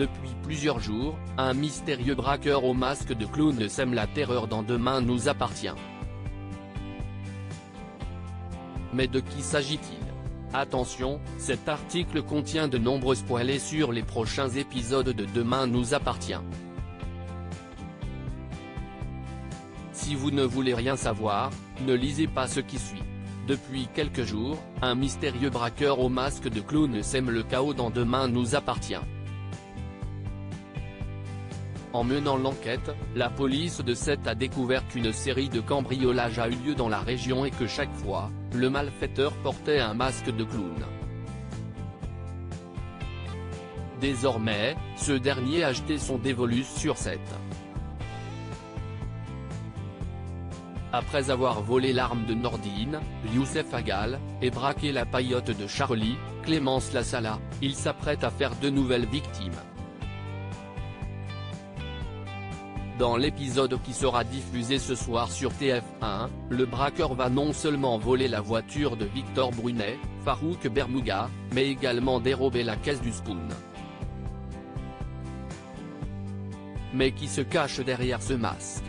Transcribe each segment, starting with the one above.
Depuis plusieurs jours, un mystérieux braqueur au masque de clown sème la terreur dans Demain nous appartient. Mais de qui s'agit-il? Attention, cet article contient de nombreux spoilers sur les prochains épisodes de Demain nous appartient. Si vous ne voulez rien savoir, ne lisez pas ce qui suit. Depuis quelques jours, un mystérieux braqueur au masque de clown sème le chaos dans Demain nous appartient. En menant l'enquête, la police de Sète a découvert qu'une série de cambriolages a eu lieu dans la région et que chaque fois, le malfaiteur portait un masque de clown. Désormais, ce dernier a jeté son dévolu sur Sète. Après avoir volé l'arme de Nordine, Youssef Agal, et braqué la paillote de Charlie, Clémence Lassala, il s'apprête à faire de nouvelles victimes. Dans l'épisode qui sera diffusé ce soir sur TF1, le braqueur va non seulement voler la voiture de Victor Brunet, Farouk Bermouga, mais également dérober la caisse du Spoon. Mais qui se cache derrière ce masque?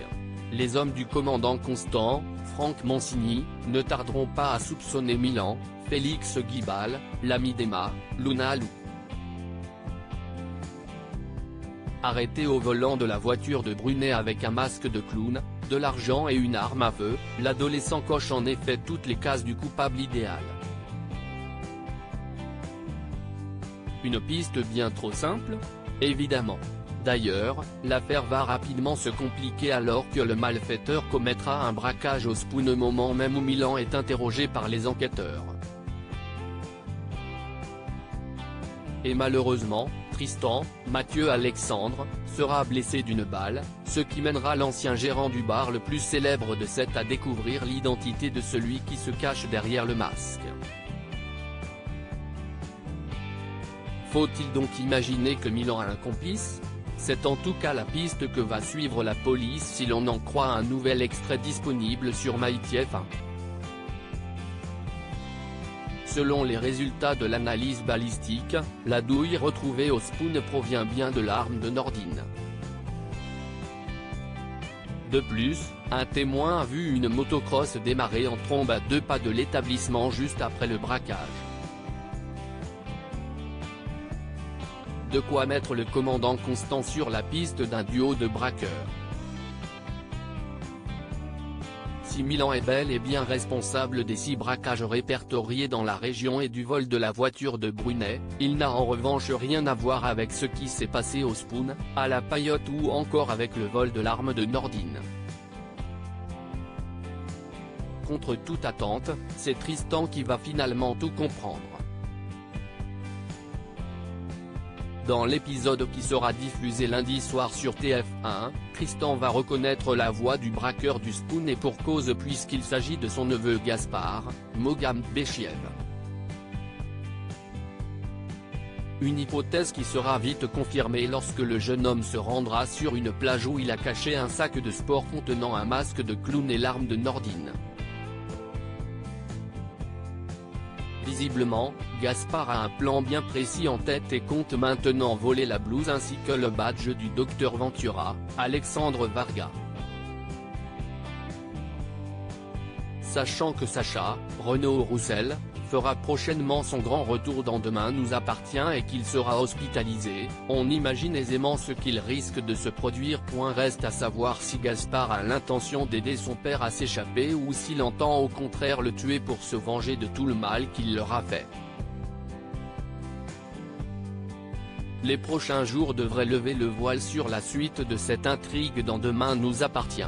Les hommes du commandant Constant, Franck Monsigny, ne tarderont pas à soupçonner Milan, Félix Guibal, l'ami d'Emma, Luna Lou. Arrêté au volant de la voiture de Brunet avec un masque de clown, de l'argent et une arme à feu, l'adolescent coche en effet toutes les cases du coupable idéal. Une piste bien trop simple? Évidemment. D'ailleurs, l'affaire va rapidement se compliquer alors que le malfaiteur commettra un braquage au Spoon au moment même où Milan est interrogé par les enquêteurs. Et malheureusement, Tristan, Mathieu Alexandre, sera blessé d'une balle, ce qui mènera l'ancien gérant du bar le plus célèbre de Sète à découvrir l'identité de celui qui se cache derrière le masque. Faut-il donc imaginer que Milan a un complice? C'est en tout cas la piste que va suivre la police si l'on en croit un nouvel extrait disponible sur MyTF1. Selon les résultats de l'analyse balistique, la douille retrouvée au Spoon provient bien de l'arme de Nordine. De plus, un témoin a vu une motocross démarrer en trombe à 2 pas de l'établissement juste après le braquage. De quoi mettre le commandant Constant sur la piste d'un duo de braqueurs. Si Milan est bel et bien responsable des 6 braquages répertoriés dans la région et du vol de la voiture de Brunet, il n'a en revanche rien à voir avec ce qui s'est passé au Spoon, à la paillote ou encore avec le vol de l'arme de Nordine. Contre toute attente, c'est Tristan qui va finalement tout comprendre. Dans l'épisode qui sera diffusé lundi soir sur TF1, Tristan va reconnaître la voix du braqueur du Spoon et pour cause puisqu'il s'agit de son neveu Gaspard, Mogham Béchiev. Une hypothèse qui sera vite confirmée lorsque le jeune homme se rendra sur une plage où il a caché un sac de sport contenant un masque de clown et l'arme de Nordine. Visiblement, Gaspard a un plan bien précis en tête et compte maintenant voler la blouse ainsi que le badge du docteur Ventura, Alexandre Varga. Sachant que Sacha, Renaud Roussel, fera prochainement son grand retour dans Demain nous appartient et qu'il sera hospitalisé, on imagine aisément ce qu'il risque de se produire. Reste à savoir si Gaspard a l'intention d'aider son père à s'échapper ou s'il entend au contraire le tuer pour se venger de tout le mal qu'il leur a fait. Les prochains jours devraient lever le voile sur la suite de cette intrigue dans Demain nous appartient.